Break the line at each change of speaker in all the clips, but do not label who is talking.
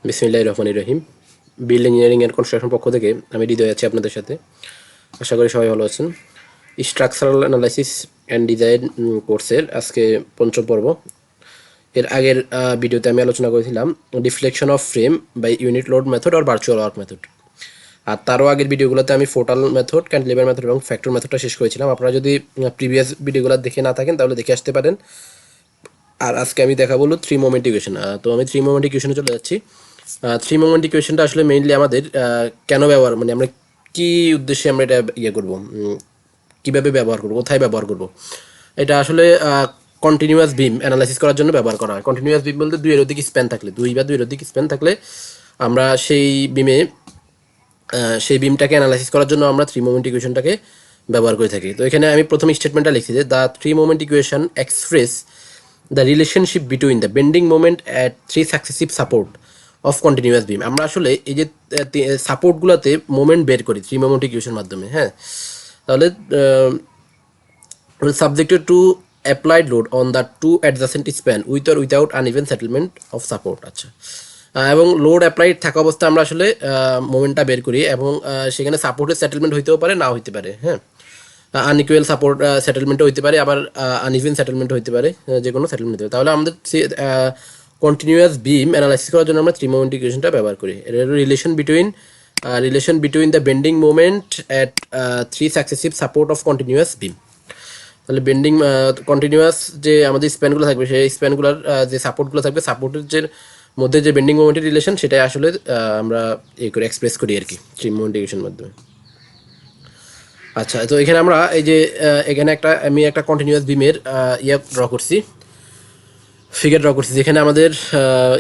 বিসমিল্লাহির রহমানির রহিম। Build engineering এর কনস্ট্রাকশন পক্ষ থেকে আমি হৃদয় আছি আপনাদের সাথে। আশা করি সবাই ভালো আছেন। স্ট্রাকচারাল অ্যানালাইসিস অ্যান্ড ডিজাইন কোর্সের আজকে পঞ্চম পর্ব। এর আগের ভিডিওতে আমি আলোচনা করেছিলাম deflection of frame by unit load method আর ভার্চুয়াল ওয়ার্ক মেথড। আর তারও আগের ভিডিওগুলোতে আমি ফোটাল মেথড, ক্যান্টিলিভার মেথড এবং ফ্যাক্টর মেথডটা শেষ করেছিলাম। আপনারা যদি প্রিভিয়াস ভিডিওগুলো দেখে না থাকেন তাহলে দেখে আসতে পারেন। আর আজকে আমি দেখাবো হলো থ্রি মোমেন্ট ইকুয়েশন। তো আমি থ্রি মোমেন্ট ইকুয়েশনে চলে যাচ্ছি। থ্রি মোমেন্ট ইকুয়েশনটা আসলে মেইনলি আমাদের কেন ব্যবহার, মানে আমরা কি উদ্দেশ্যে আমরা এটা করব, কীভাবে ব্যবহার করব, কোথায় ব্যবহার করব, এটা আসলে কন্টিনিউয়াস বিম অ্যানালাইসিস করার জন্য ব্যবহার করা হয়। কন্টিনিউয়াস বিম বলতে দুইয়ের অধিক স্প্যান থাকলে, দুইয়ের অধিক স্প্যান থাকলে আমরা সেই বিমটাকে অ্যানালাইসিস করার জন্য আমরা থ্রি মোমেন্ট ইকুয়েশনটাকে ব্যবহার করে থাকি। তো এখানে আমি প্রথম স্টেটমেন্টটা লিখছি যে the three moment equation express the relationship between the bending moment at three successive support of continuous beam. আমরা আসলে এই যে সাপোর্টগুলোতে মোমেন্ট বের করি থ্রি মোমেন্ট ইকুয়েশন মাধ্যমে। হ্যাঁ, তাহলে subjected to applied load on the two adjacent span with or without uneven settlement of support. আচ্ছা, এবং লোড অ্যাপ্লাইড থাকা অবস্থায় আমরা আসলে মোমেন্টটা বের করি এবং সেখানে সাপোর্টের সেটেলমেন্ট হইতেও পারে, নাও হইতে পারে। হ্যাঁ, আনইকুয়াল সাপোর্ট সেটেলমেন্টও হইতে পারে, আবার আনইভেন সেটেলমেন্ট হইতে পারে, যে কোনো সেটেলমেন্ট হতে পারে। তাহলে আমাদের কন্টিনিউয়াস বিম অ্যানালাইসিস করার জন্য আমরা থ্রি মোমেন্ট ইকুয়েশনটা ব্যবহার করি। এটা relation between the bending moment at three successive support of continuous beam. তাহলে বেন্ডিং কন্টিনিউয়াস যে আমাদের স্প্যানগুলো থাকবে, সেই স্প্যানগুলোর যে সাপোর্টগুলো থাকবে, সাপোর্টের যে মধ্যে যে বেন্ডিং মোমেন্টের রিলেশন, সেটাই আসলে আমরা করে এক্সপ্রেস করি আর কি থ্রি মোমেন্ট ইকুয়েশনের মাধ্যমে। আচ্ছা, তো এখানে আমরা এই যে এখানে আমি একটা কন্টিনিউয়াস বিমের ড্র করছি, ফিগার ড্র করছি, যেখানে আমাদের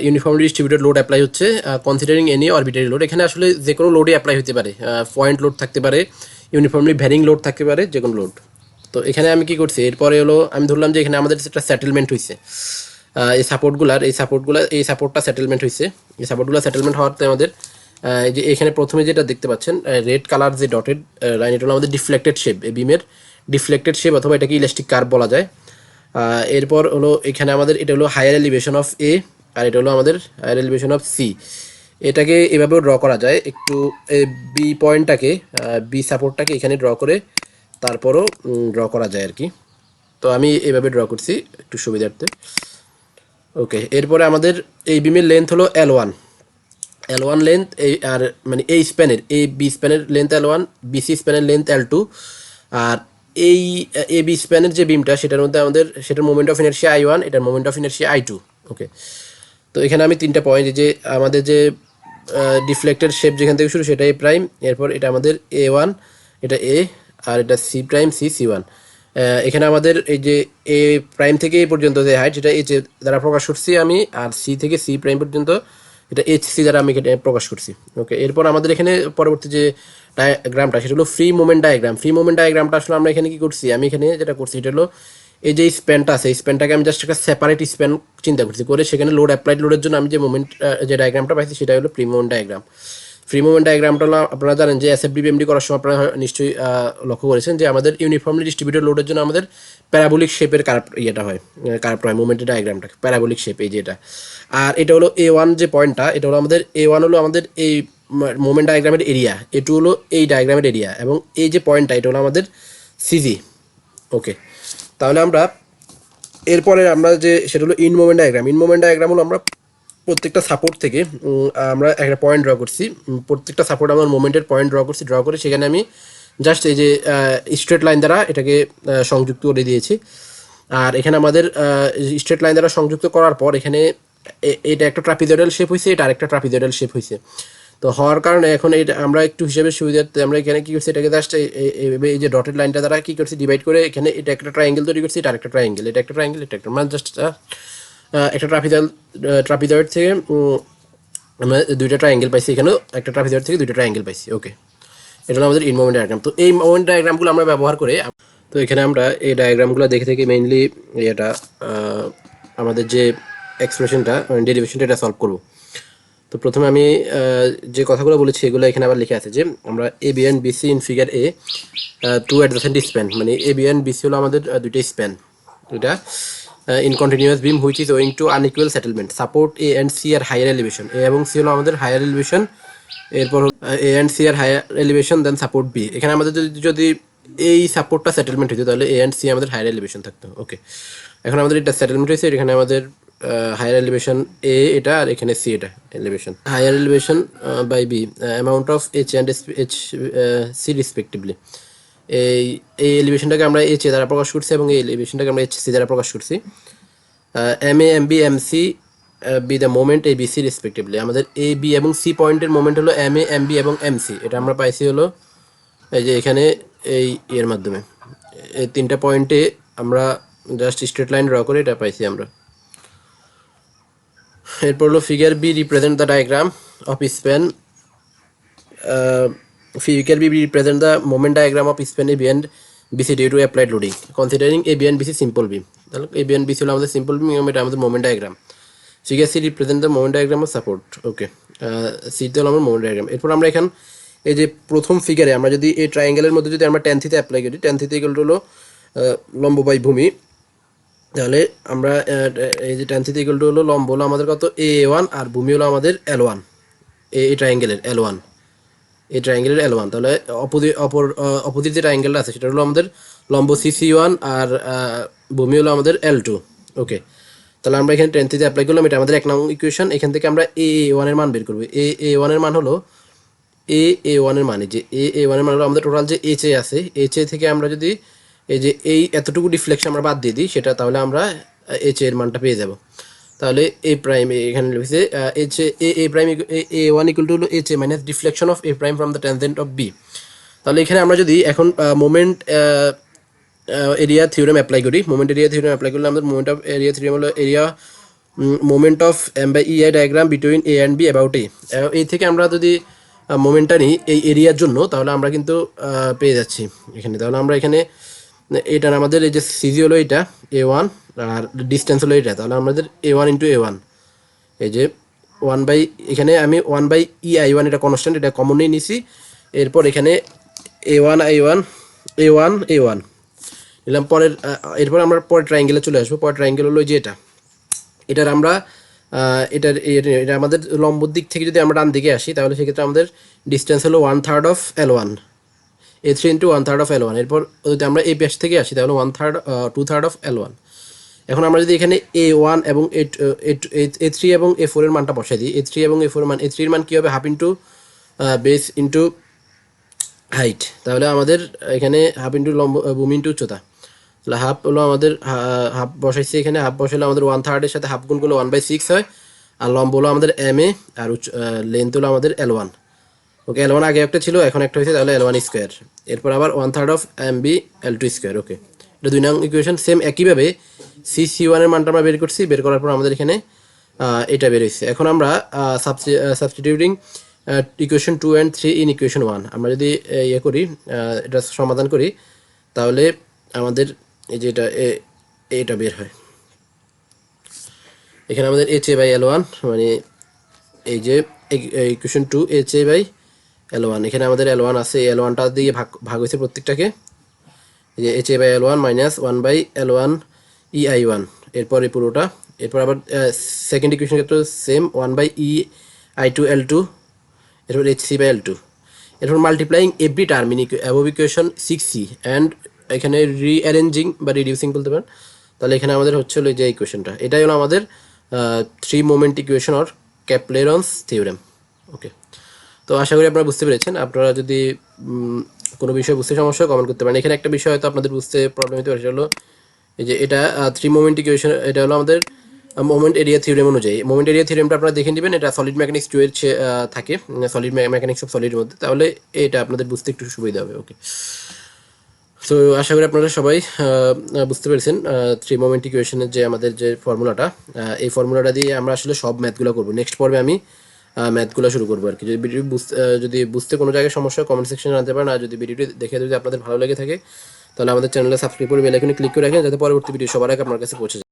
ইউনিফর্মলি ডিস্ট্রিবিউটেড লোড অ্যাপ্লাই হচ্ছে কনসিডারিং এনি অরবিটারি লোড। এখানে আসলে যে কোনো লোডই অ্যাপ্লাই হতে পারে, পয়েন্ট লোড থাকতে পারে, ইউনিফর্মলি ভ্যারিং লোড থাকতে পারে, যে কোনো লোড। তো এখানে আমি কি করছি, এরপরে হলো আমি ধরলাম যে এখানে আমাদের একটা সেটেলমেন্ট হয়েছে, এই সাপোর্টটা সেটেলমেন্ট হয়েছে। এই সাপোর্টগুলো সেটেলমেন্ট হওয়াতে আমাদের এই যে এখানে প্রথমে যেটা দেখতে পাচ্ছেন রেড কালার যে ডটেড লাইন, এটা হলো আমাদের ডিফ্লেক্টেড শেপ, এই বিমের ডিফ্লেক্টেড শেপ, অথবা এটাকে ইলাস্টিক কার্ভ বলা যায়। এরপর হলো এখানে আমাদের এটা হলো হায়ার এলিভেশন অফ এ, আর এটা হলো আমাদের হায়ার এলিভেশন অফ সি। এটাকে এভাবেও ড্র করা যায়, একটু বি পয়েন্টটাকে, বি সাপোর্টটাকে এখানে ড্র করে তারপরও ড্র করা যায় আর কি। তো আমি এভাবে ড্র করছি একটু সুবিধার্থে। ওকে, এরপরে আমাদের এই বিমের লেন্থ হলো L1 লেন্থ, এই আর মানে এই স্প্যানের, এই বি স্প্যানের লেন্থ L1, বিসি স্প্যানের লেন্থ L2, আর এই এ বি স্প্যানের যে বিমটা, সেটার মধ্যে আমাদের সেটার মোমেন্ট অফ ইনার্শিয়া I1, এটার মোমেন্ট অফ ইনার্শিয়া I2। ওকে, তো এখানে আমি তিনটা পয়েন্ট, যে আমাদের যে ডিফ্লেক্টেড শেপ যেখান থেকে শুরু সেটা এ প্রাইম, এরপর এটা আমাদের A1, এটা এ, আর এটা সি প্রাইম, সি1। এখানে আমাদের এই যে এ প্রাইম থেকে এই পর্যন্ত যে হাইট, সেটা এইচ দ্বারা প্রকাশ করছি আমি, আর সি থেকে সি প্রাইম পর্যন্ত এটা এইচ সি দ্বারা আমি প্রকাশ করছি। ওকে, এরপর আমাদের এখানে পরবর্তী যে ডায়াগ্রামটা, সেটা হলো free moment diagram. Free moment ডায়াগ্রামটা আসলে আমরা এখানে কি করছি, আমি এখানে যেটা করছি সেটা হলো এই যে স্প্যানটা আছে, এই স্প্যানটাকে আমি জাস্ট একটা সেপারেট স্প্যান চিন্তা করছি, করে সেখানে লোড অ্যাপ্লাইড লোডের জন্য আমি যে মোমেন্ট যে ডায়াগ্রামটা পাইছি সেটা হলো free moment diagram. Free movement ডায়াগ্রামটা হলো, আপনারা জানেন যে এসএফডি বিএমডি করার সময় আপনারা নিশ্চয়ই লক্ষ্য করেছেন যে আমাদের ইউনিফর্মলি ডিস্ট্রিবিউটেড লোডের জন্য আমাদের প্যারাবোলিক শেপের কার্ভটা হয় মুভমেন্টের ডায়াগ্রামটা, প্যারাবোলিক শেপ এই যেটা। আর এটা হলো A1 যে পয়েন্টটা, এটা হলো আমাদের A1 হলো আমাদের এই মুভমেন্ট ডায়াগ্রামের এরিয়া, A2 হলো এই ডায়াগ্রামের এরিয়া, এবং এই যে পয়েন্টটা এটা হলো আমাদের সিজি। ওকে, তাহলে আমরা এরপরে আমরা যে সেটা হলো ইন মুভমেন্ট ডায়াগ্রাম হলো আমরা প্রত্যেকটা সাপোর্ট থেকে আমরা একটা পয়েন্ট ড্র করছি, প্রত্যেকটা সাপোর্ট আমার মোমেন্টের পয়েন্ট ড্র করে সেখানে আমি জাস্ট এই যে স্ট্রেট লাইন দ্বারা এটাকে সংযুক্ত করে দিয়েছি। আর এখানে আমাদের স্ট্রেট লাইন দ্বারা সংযুক্ত করার পর এখানে এটা একটা ট্রাপিজয়েডাল শেপ হয়েছে, এটা আরেকটা ট্রাপিজয়েডাল শেপ হয়েছে। তো হওয়ার কারণে এখন এটা আমরা একটু হিসেবে সুবিধার্থে আমরা এখানে কী করছি, এটাকে জাস্ট এই যে ডটেড লাইনটা দ্বারা কী করছি, ডিভাইড করে এখানে এটা একটা ট্রায়াঙ্গেল তৈরি করছি, এটা আরেকটা ট্রায়াঙ্গেল, এটা একটা ট্রায়াঙ্গেল, এটা একটা, মানে জাস্ট একটা ট্রাপিজয়েড থেকে আমরা দুইটা ট্রায়াঙ্গেল পাইছি, এখানেও একটা ট্রাপিজয়েড থেকে দুইটা ট্রায়াঙ্গেল পাইছি। ওকে, এটা হলো আমাদের ইন মুভমেন্ট ডায়াগ্রাম। তো এই মুভমেন্ট ডায়াগ্রামগুলো আমরা ব্যবহার করে, তো এখানে আমরা এই ডায়াগ্রামগুলো দেখে থেকে মেইনলি এটা আমাদের যে এক্সপ্রেশনটা ডেরিভেশনটা এটা সলভ করব। তো প্রথমে আমি যে কথাগুলো বলেছি এগুলো এখানে আবার লিখে আছে, যে আমরা A B and BC in figure A two adjacent span, মানে এ বি এন্ড বিসি হলো আমাদের দুইটা স্প্যান, দুইটা in continuous beam which is owing to unequal settlement. Support A and C are higher elevation. A এবং C হলো আমাদের higher elevation, এরপর A and C are higher elevation then support B. এখানে আমাদের যদি এই সাপোর্টটা সেটেলমেন্ট হতো তাহলে A and C আমাদের হায়ার এলিভেশন থাকতো। ওকে, এখন আমাদের এটা সেটেলমেন্ট হয়েছে, এখানে আমাদের হায়ার এলিভেশন A এটা, আর এখানে C এটা elevation. Higher elevation by B amount of H and H C respectively. এই এলিভেশনটাকে আমরা H দ্বারা প্রকাশ করছি এবং এই এলিভেশনটাকে আমরা HC দ্বারা প্রকাশ করছি। MA MB MC be the moment A B C respectively. আমাদের এ বি এবং সি পয়েন্টের মোমেন্ট হলো MA MB এবং MC। এটা আমরা পাইছি হলো এই যে এখানে এই এর মাধ্যমে এই তিনটা পয়েন্টে আমরা জাস্ট স্ট্রেট লাইন ড্র করে এটা পাইছি আমরা। এরপর হলো figure B represent the diagram of span. Figure B represent the moment diagram of span A B and BC due to applied loading considering A B and BC simple beam. তাহলে A B and BC হলো আমাদের simple বিম এবং এটা আমাদের moment diagram. Figure C represent the moment diagram of support. Okay, সিটা হলো আমার moment diagram. এরপর আমরা এখান এই যে প্রথম ফিগারে আমরা যদি এই ট্রায়াঙ্গেলের মধ্যে যদি আমরা ট্যান থিটা অ্যাপ্লাই করি, ট্যান থিটা ইকুয়াল টু হলো লম্ব বাই ভূমি, তাহলে আমরা এই যে ট্যান থিটা ইকুয়াল টু হলো লম্ব হলো আমাদের কত A1 আর ভূমি হলো আমাদের L1। এই ট্রায়াঙ্গেলের L1, এই ট্রায়াঙ্গেলের L1, তাহলে অপোজিট যে ট্রায়াঙ্গেলটা আছে সেটা হলো আমাদের লম্ব CC1 আর ভূমি হলো আমাদের L2। ওকে, তাহলে আমরা এখানে ট্যান থিটা অ্যাপ্লাই করলাম, এটা আমাদের 1 নং ইকুয়েশন। এখান থেকে আমরা A1 এর মান বের করবো। A1 এর মান হলো A1 এর মানে যে A1 এর মানে হলো আমাদের টোটাল যে HA আছে, HA থেকে আমরা যদি এই যে এই এতটুকু ডিফ্লেকশন আমরা বাদ দিয়ে দিই সেটা, তাহলে আমরা HA এর মানটা পেয়ে যাব। তাহলে A প্রাইম এখানে লিখেছে HA A prime A1 equal to হলো HA minus deflection of A prime from the tangent of B। তাহলে এখানে আমরা যদি এখন মোমেন্ট এরিয়া থিওরেম অ্যাপ্লাই করি, মোমেন্ট এরিয়া থিওরেম অ্যাপ্লাই করলে আমাদের মোমেন্ট অফ এরিয়া থিওরেম হলো area moment of M/EI diagram between A and B about A। এই থেকে আমরা যদি মোমেন্টটা নিই এই এরিয়ার জন্য, তাহলে আমরা কিন্তু পেয়ে যাচ্ছি এখানে। তাহলে আমরা এখানে এটার আমাদের এই যে সিজি হলো এটা A1 আর ডিস্টেন্স হলো এটা, তাহলে আমাদের A1 ইন্টু A1 এই যে 1 বাই, এখানে আমি 1 বাই EI1 এটা কনস্ট্যান্ট, এটা কমনই নিছি। এরপর এখানে A1 A1 নিলাম। পরের এরপর আমরা পরের ট্রায়াঙ্গেলে চলে আসবো। পরের ট্রায়াঙ্গেল হলো যে এটার আমরা এটা আমাদের লম্ব দিক থেকে যদি আমরা ডান দিকে আসি, তাহলে সেক্ষেত্রে আমাদের ডিস্টেন্স হলো 1/3 of L1, A3 into 1/3 of L1। এরপর যদি আমরা এই পাশ থেকে আসি তাহলে 2/3 অফ L1। এখন আমরা যদি এখানে A1 এবং A3 এবং A4 এর মানটা বসাই দিই, A3 এবং A4 এর মান, A3 এর মান কী হবে half into base into height, তাহলে আমাদের এখানে হাফ ইন্টু লম্ব ভূমি ইন্টু উচ্চতা, তাহলে হাফ হলো আমাদের হাফ বসাইছি এখানে, হাফ বসাইলে আমাদের 1/3 এর সাথে হাফ গুণ করলে 1/6 হয়, আর লম্ব হলো আমাদের MA আর লেন্থ হলো আমাদের L1। ওকে, L1 আগে একটা ছিল এখন একটা হয়েছে, তাহলে L1 স্কোয়ার। এরপর আবার 1/3 অফ MB L2 স্কোয়ার। ওকে, এটা 2 নং ইকুয়েশন। সেম একইভাবে CC1 এর মানটা আমরা বের করছি, বের করার পর আমাদের এখানে এটা বের হয়েছে। এখন আমরা substituting equation 2 and 3 in equation 1 আমরা যদি ইয়ে করি, এটা সমাধান করি, তাহলে আমাদের এই যে এটা বের হয়। এখানে আমাদের HA বাই L1 মানে এই যে ইকুয়েশন 2 HA বাই L1, এখানে আমাদের L1 আছে, L1টা দিয়ে ভাগ হয়েছে প্রত্যেকটাকে, এই যে HA by L1 minus 1 by L1 EI1, এরপর এই পুরোটা। এরপর আবার সেকেন্ড ইকুয়েশন ক্ষেত্রে সেম 1 বাই EI2 L2, এরপর HC বাই L2। এরপর multiplying every term in above equation 6C and এখানে রিঅ্যারেঞ্জিং বা রিডিউসিং বলতে পারেন। তাহলে এখানে আমাদের হচ্ছে হলো যে ইকুয়েশনটা, এটাই হলো আমাদের 3 মোমেন্ট ইকুয়েশন অর ক্যাপলেরনস থিওরেম। ওকে, তো আশা করি আপনারা বুঝতে পেরেছেন। আপনারা যদি কোনো বিষয় বুঝতে সমস্যা কমেন্ট করতে পারেন। এখানে একটা বিষয় হয়তো আপনাদের বুঝতে প্রবলেম হতে পারে, সেটা হলো এই যে এটা 3 মোমেন্ট ইকুয়েশন, এটা হলো আমাদের মোমেন্ট এরিয়া থিওরেম অনুযায়ী। মোমেন্ট এরিয়া থিওরেমটা আপনারা দেখে নেবেন, এটা সলিড মেকানিক্স 2 এর থাকে, সলিড মেকানিক্স অফ সলিডের মধ্যে, তাহলে এটা আপনাদের বুঝতে একটু সুবিধা হবে। ওকে, তো আশা করি আপনারা সবাই বুঝতে পেরেছেন 3 মোমেন্ট ইকুয়েশনের যে আমাদের যে ফর্মুলাটা, এই ফর্মুলাটা দিয়ে আমরা আসলে সব ম্যাথগুলো করবো। নেক্সট পর্বে আমি ম্যাথগুলো শুরু করবো আর কি। যদি ভিডিও যদি বুঝতে কোনো জায়গায় সমস্যা কমেন্ট সেকশনে জানতে পারেন, আর যদি ভিডিওটি দেখে যদি আপনাদের ভালো লেগে থাকে তাহলে আমাদের চ্যানেলে সাবস্ক্রাইব করে বেল আইকনে ক্লিক করে রাখেন, যাতে পরবর্তী ভিডিও সবার আগে আপনার কাছে পৌঁছে যায়।